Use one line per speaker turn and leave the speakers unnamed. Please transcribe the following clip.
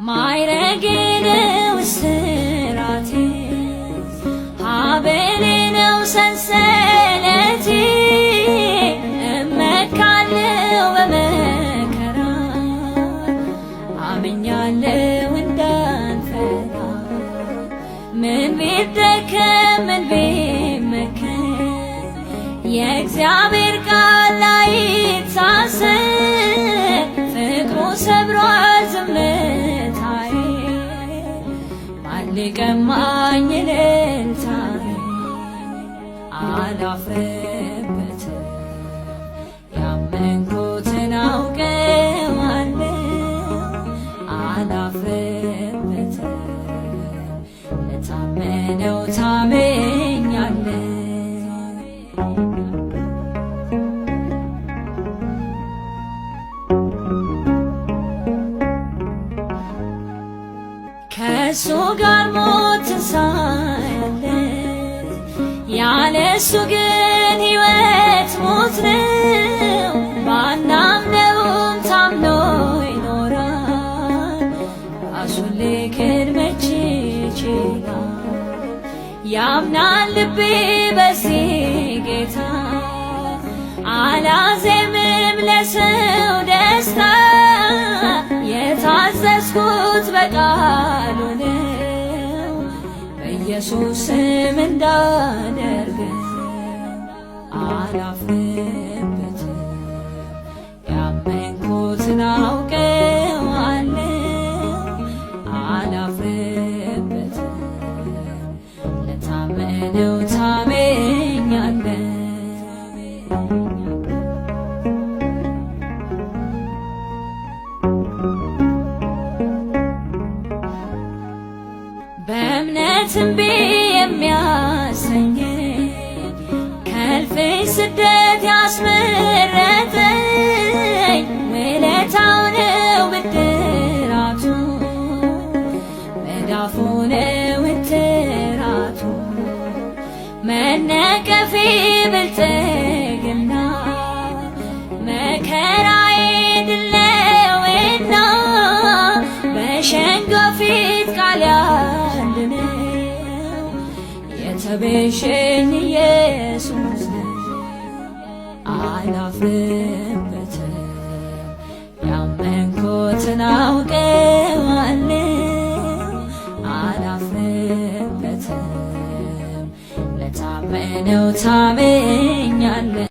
ማዕረጌ ነው እስራቴ ሐበሌ ነው ሰንሰለቴ እመካለሁ በመከራ አምኛለሁ እንዳልፈራ ምን ቢደከም ምን ቢመከን የእግዚአብሔር ቃል ላይታሰር ፍቅሩ ሰብሯል ዝምታዬ ማን ሊቀማኝ እልልታዬ አላፍርበትም ያመንኩትን አውቀዋለሁ አላፍርበትም ለታመነው ታምኛለሁ ከእሱ ጋር ሞትን ሳያለን ያለሱ ግን ሕይወት ሞት ነው። ባናምነውም ታምኖ ይኖራል ራሱን ሊክድ መች ይችላል? ያምናል ልቤ በዚህ ጌታ አላዜምም ለሰው ደስታ የታዘዝኩት በቃሉ ነው በኢየሱስ ስም እንዳደርገው አላፍርበትም ያመንኩትን አውቀዋለሁ አላፍርበትም ለታመነው ታምኛለሁ በእምነት እምቢ የሚያሰኝ ከእልፍኝ ስደት ያስመረጠኝ ውለታው ነው ብድራቱ መዳፉ ነው እትራቱ መነቀፌ ብልጥግና መከራዬ ድል ነውና በሸንጎ ፊት ቃል የተቤዠኝ ኢየሱስ ነው አላፍርበትም ያመንኩትን አውቀዋለሁ አላፍርበትም ለታመነው ታምኛለሁ